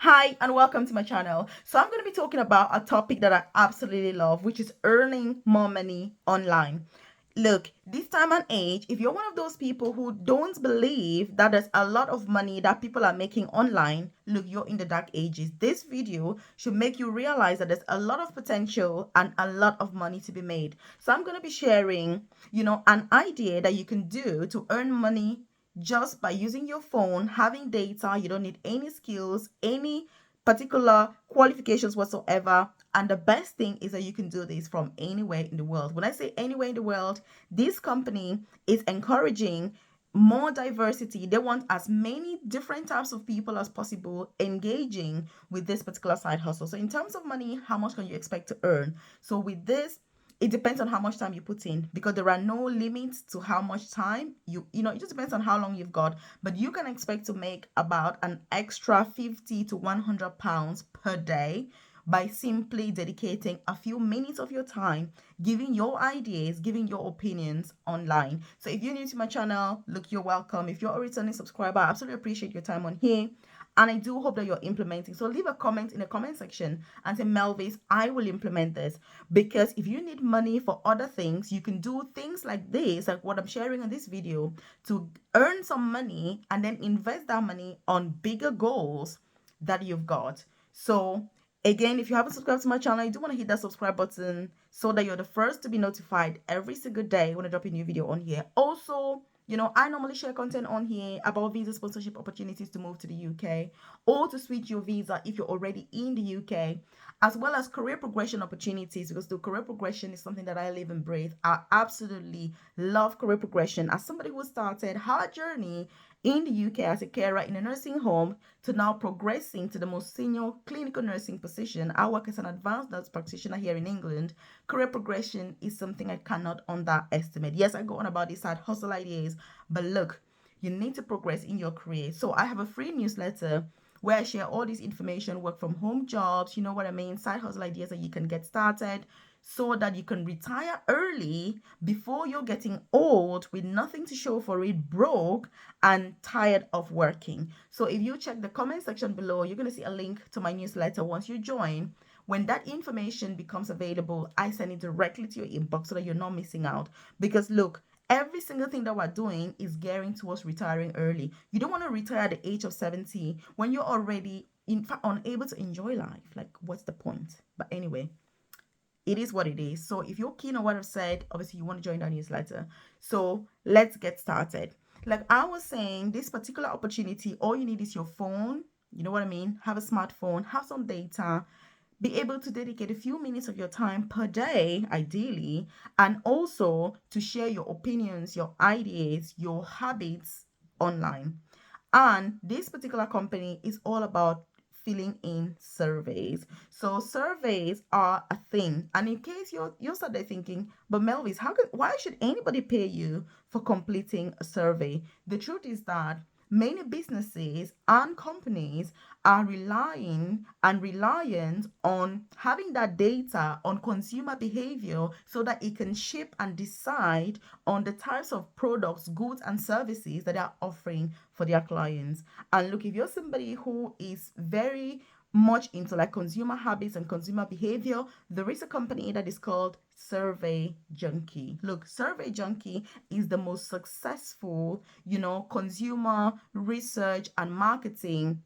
Hi and welcome to my channel. So I'm going to be talking about a topic that I absolutely love, which is earning more money online. Look, this time and age, if you're one of those people who don't believe that there's a lot of money that people are making online, look, you're in the dark ages. This video should make you realize that there's a lot of potential and a lot of money to be made. So I'm going to be sharing, an idea that you can do to earn money just by using your phone, having data. You don't need any skills, any particular qualifications whatsoever. And the best thing is that you can do this from anywhere in the world. When I say anywhere in the world, this company is encouraging more diversity. They want as many different types of people as possible engaging with this particular side hustle. So in terms of money, how much can you expect to earn? So with this, it depends on how much time you put in, because there are no limits to how much time it just depends on how long you've got. But you can expect to make about an extra 50 to 100 pounds per day by simply dedicating a few minutes of your time giving your ideas, giving your opinions online. So if you're new to my channel, look, you're welcome. If you're a returning subscriber, I absolutely appreciate your time on here. And I do hope that you're implementing. So leave a comment in the comment section and say, Melvis, I will implement this. Because if you need money for other things, you can do things like this, like what I'm sharing in this video, to earn some money and then invest that money on bigger goals that you've got. So again, if you haven't subscribed to my channel, you do want to hit that subscribe button so that you're the first to be notified every single day when I drop a new video on here. Also, I normally share content on here about visa sponsorship opportunities to move to the UK or to switch your visa if you're already in the UK, as well as career progression opportunities, because the career progression is something that I live and breathe. I absolutely love career progression. As somebody who started her journey in the UK as a carer in a nursing home to now progressing to the most senior clinical nursing position, I work as an advanced nurse practitioner here in England. Career progression is something I cannot underestimate. Yes, I go on about these side hustle ideas, but look, you need to progress in your career. So I have a free newsletter where I share all this information, work from home jobs, you know what I mean, side hustle ideas that you can get started so that you can retire early before you're getting old with nothing to show for it, broke and tired of working. So if you check the comment section below, you're going to see a link to my newsletter. Once you join, when that information becomes available, I send it directly to your inbox so that you're not missing out. Because look, every single thing that we're doing is gearing towards retiring early. You don't want to retire at the age of 70 when you're already, in fact, unable to enjoy life. Like, what's the point? But anyway, it is what it is. So if you're keen on what I've said, obviously you want to join our newsletter. So let's get started. Like I was saying, this particular opportunity, all you need is your phone. You know what I mean? Have a smartphone, have some data, be able to dedicate a few minutes of your time per day, ideally, and also to share your opinions, your ideas, your habits online. And this particular company is all about filling in surveys. So surveys are a thing. And in case you're sat there thinking, but Melvis, why should anybody pay you for completing a survey? The truth is that many businesses and companies are relying and reliant on having that data on consumer behavior so that it can shape and decide on the types of products, goods, and services that they are offering for their clients. And look, if you're somebody who is very much into like consumer habits and consumer behavior, there is a company that is called Survey Junkie. Look, Survey Junkie is the most successful, consumer research and marketing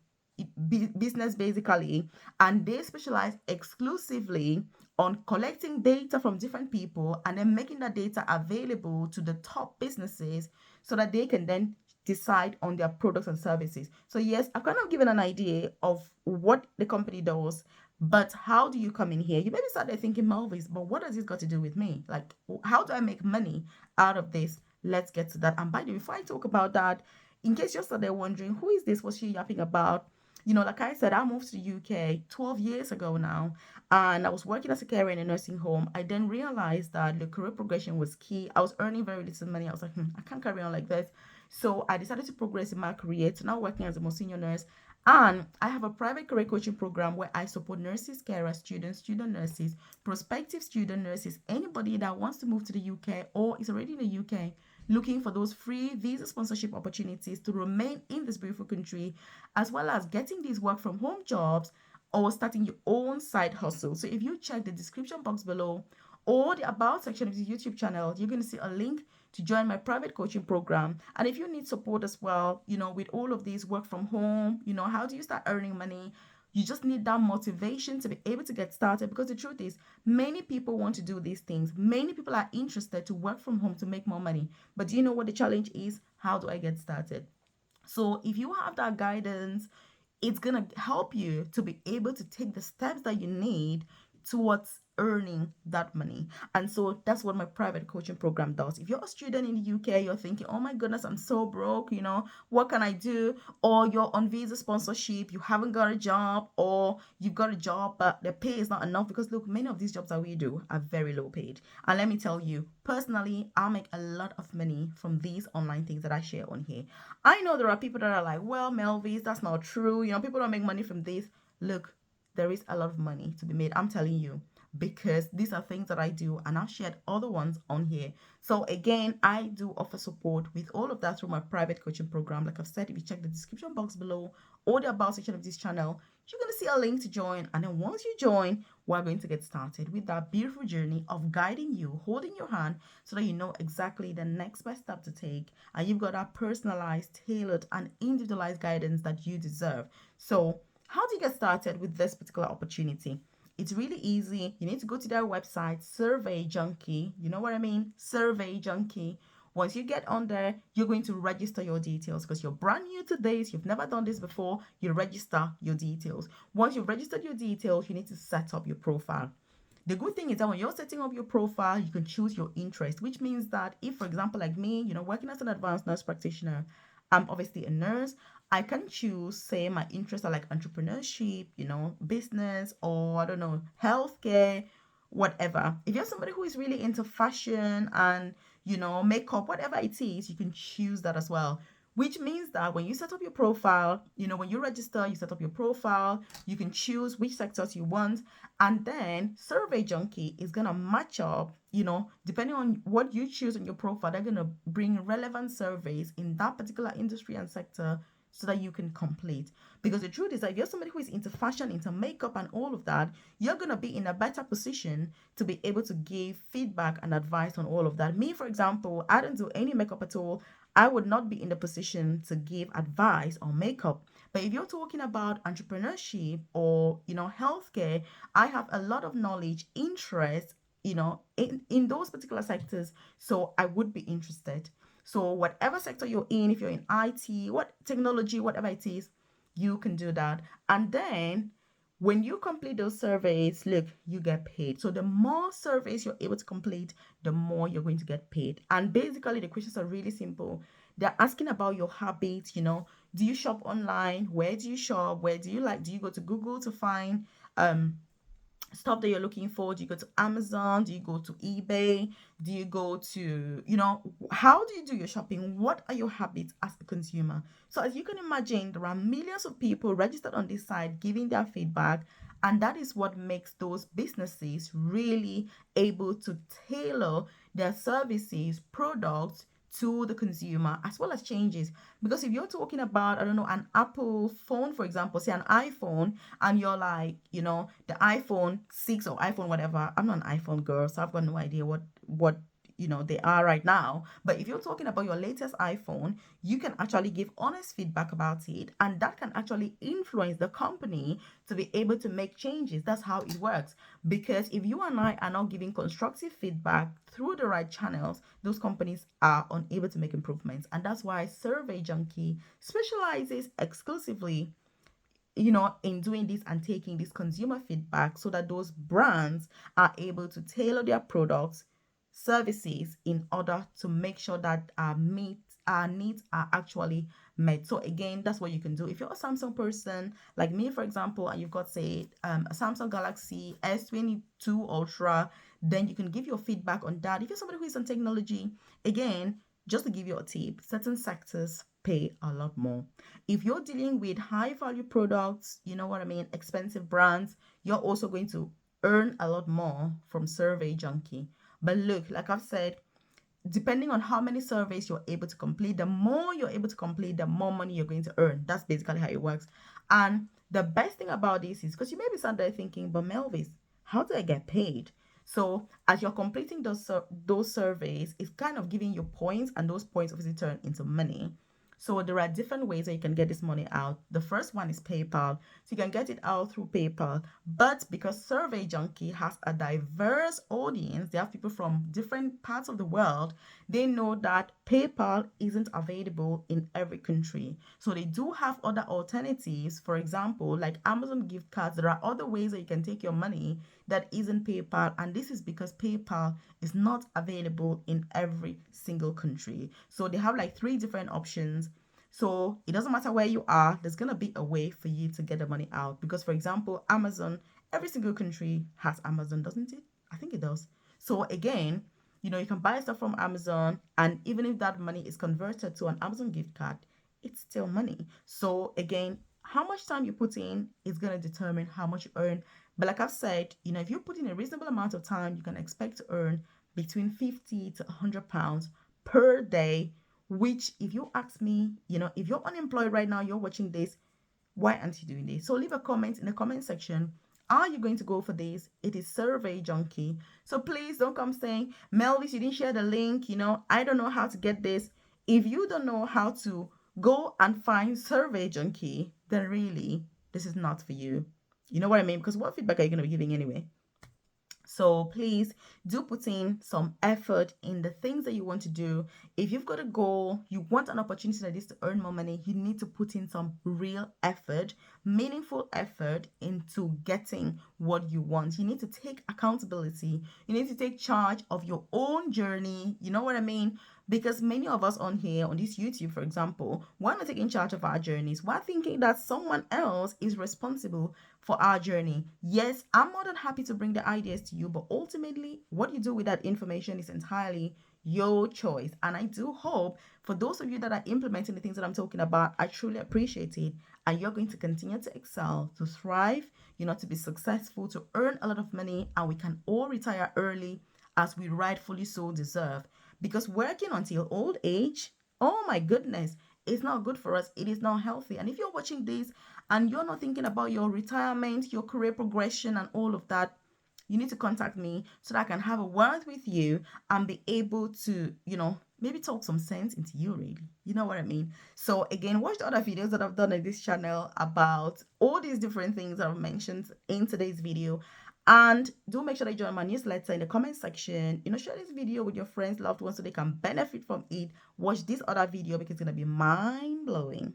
business basically, and they specialize exclusively on collecting data from different people and then making that data available to the top businesses so that they can then decide on their products and services. So yes, I've kind of given an idea of what the company does, but how do you come in here? You maybe start there thinking, Malvis, but what has this got to do with me? Like, how do I make money out of this? Let's get to that. And by the way, before I talk about that, in case you're still there wondering, who is this? What's she yapping about? Like I said, I moved to the UK 12 years ago now, and I was working as a carer in a nursing home. I then realized that the career progression was key. I was earning very little money. I was like, I can't carry on like this. So I decided to progress in my career to now working as a more senior nurse. And I have a private career coaching program where I support nurses, carers, students, student nurses, prospective student nurses, anybody that wants to move to the UK or is already in the UK looking for those free visa sponsorship opportunities to remain in this beautiful country, as well as getting these work from home jobs or starting your own side hustle. So if you check the description box below or the about section of the YouTube channel, you're going to see a link to join my private coaching program. And if you need support as well, with all of these work from home, how do you start earning money? You just need that motivation to be able to get started, because the truth is, many people want to do these things. Many people are interested to work from home to make more money. But do you know what the challenge is? How do I get started? So if you have that guidance, it's going to help you to be able to take the steps that you need towards earning that money. And so that's what my private coaching program does. If you're a student in the UK, you're thinking, oh my goodness, I'm so broke, what can I do? Or you're on visa sponsorship, you haven't got a job, or you've got a job but the pay is not enough, because look, many of these jobs that we do are very low paid. And let me tell you, personally, I make a lot of money from these online things that I share on here. I know there are people that are like, well, Melvis, that's not true. People don't make money from this. Look, there is a lot of money to be made. I'm telling you, because these are things that I do, and I've shared other ones on here. So again, I do offer support with all of that through my private coaching program. Like I've said, if you check the description box below or the about section of this channel, you're going to see a link to join. And then once you join, we're going to get started with that beautiful journey of guiding you, holding your hand, so that you know exactly the next best step to take. And you've got that personalized, tailored, and individualized guidance that you deserve. So how do you get started with this particular opportunity? It's really easy. You need to go to their website, Survey Junkie. You know what I mean? Survey Junkie. Once you get on there, you're going to register your details, because you're brand new to this. You've never done this before. You register your details. Once you've registered your details, you need to set up your profile. The good thing is that when you're setting up your profile, you can choose your interest, which means that if, for example, like me, working as an advanced nurse practitioner, I'm obviously a nurse. I can choose, say, my interests are like entrepreneurship, business, or I don't know, healthcare, whatever. If you're somebody who is really into fashion and, makeup, whatever it is, you can choose that as well. Which means that when you set up your profile, when you register, you set up your profile, you can choose which sectors you want. And then Survey Junkie is going to match up, depending on what you choose on your profile, they're going to bring relevant surveys in that particular industry and sector so that you can complete. Because the truth is that if you're somebody who is into fashion, into makeup, and all of that, you're going to be in a better position to be able to give feedback and advice on all of that. Me, for example, I don't do any makeup at all. I would not be in the position to give advice on makeup. But if you're talking about entrepreneurship or, healthcare, I have a lot of knowledge, interest, in those particular sectors. So I would be interested. So whatever sector you're in, if you're in IT, what technology, whatever it is, you can do that. And then when you complete those surveys, look, you get paid. So the more surveys you're able to complete, the more you're going to get paid. And basically, the questions are really simple. They're asking about your habits, do you shop online? Where do you shop? Where do you do you go to Google to find stuff that you're looking for? Do you go to Amazon? Do you go to eBay? Do you go to, how do you do your shopping? What are your habits as a consumer? So as you can imagine, there are millions of people registered on this site giving their feedback, and that is what makes those businesses really able to tailor their services, products to the consumer, as well as changes. Because if you're talking about, I don't know, an Apple phone, for example, say an iPhone, and you're like, the iPhone 6 or iPhone whatever. I'm not an iPhone girl, so I've got no idea what they are right now. But if you're talking about your latest iPhone, you can actually give honest feedback about it, and that can actually influence the company to be able to make changes. That's how it works. Because if you and I are not giving constructive feedback through the right channels, those companies are unable to make improvements. And that's why Survey Junkie specializes exclusively in doing this and taking this consumer feedback, so that those brands are able to tailor their products, services, in order to make sure that our needs are actually met. So again, that's what you can do. If you're a Samsung person like me, for example, and you've got, say, a Samsung Galaxy S22 Ultra, then you can give your feedback on that. If you're somebody who is on technology, again, just to give you a tip, certain sectors pay a lot more. If you're dealing with high value products, you know what I mean, expensive brands, you're also going to earn a lot more from Survey Junkie. But look, like I've said, depending on how many surveys you're able to complete, the more you're able to complete, the more money you're going to earn. That's basically how it works. And the best thing about this is because you may be sat there thinking, but Melvis, how do I get paid? So as you're completing those surveys, it's kind of giving you points, and those points obviously turn into money. So there are different ways that you can get this money out. The first one is PayPal. So you can get it out through PayPal. But because Survey Junkie has a diverse audience, they have people from different parts of the world, they know that PayPal isn't available in every country. So they do have other alternatives. For example, like Amazon gift cards, there are other ways that you can take your money that isn't PayPal. And this is because PayPal is not available in every single country. So they have like 3 different options. So it doesn't matter where you are, there's going to be a way for you to get the money out. Because, for example, Amazon, every single country has Amazon, doesn't it? I think it does. So again, you can buy stuff from Amazon, and even if that money is converted to an Amazon gift card, it's still money. So again, how much time you put in is going to determine how much you earn. But like I've said, if you put in a reasonable amount of time, you can expect to earn between 50 to 100 pounds per day, which, if you ask me, if you're unemployed right now, you're watching this, why aren't you doing this? So leave a comment in the comment section. Are you going to go for this? It is Survey Junkie. So please don't come saying, Melvis, you didn't share the link. I don't know how to get this. If you don't know how to go and find Survey Junkie, then really, this is not for you. You know what I mean? Because what feedback are you going to be giving anyway? So please do put in some effort in the things that you want to do. If you've got a goal, you want an opportunity like this to earn more money, you need to put in some real effort, meaningful effort into getting what you want. You need to take accountability. You need to take charge of your own journey. You know what I mean? Because many of us on here, on this YouTube, for example, we're not taking charge of our journeys. We're thinking that someone else is responsible for our journey. Yes, I'm more than happy to bring the ideas to you, but ultimately, what you do with that information is entirely your choice. And I do hope for those of you that are implementing the things that I'm talking about, I truly appreciate it. And you're going to continue to excel, to thrive, to be successful, to earn a lot of money, and we can all retire early as we rightfully so deserve. Because working until old age, oh my goodness, it's not good for us. It is not healthy. And if you're watching this and you're not thinking about your retirement, your career progression, and all of that, you need to contact me so that I can have a word with you and be able to, maybe talk some sense into you, really. You know what I mean? So again, watch the other videos that I've done on this channel about all these different things that I've mentioned in today's video. And do make sure that you join my newsletter in the comment section. Share this video with your friends, loved ones, so they can benefit from it. Watch this other video because it's going to be mind-blowing.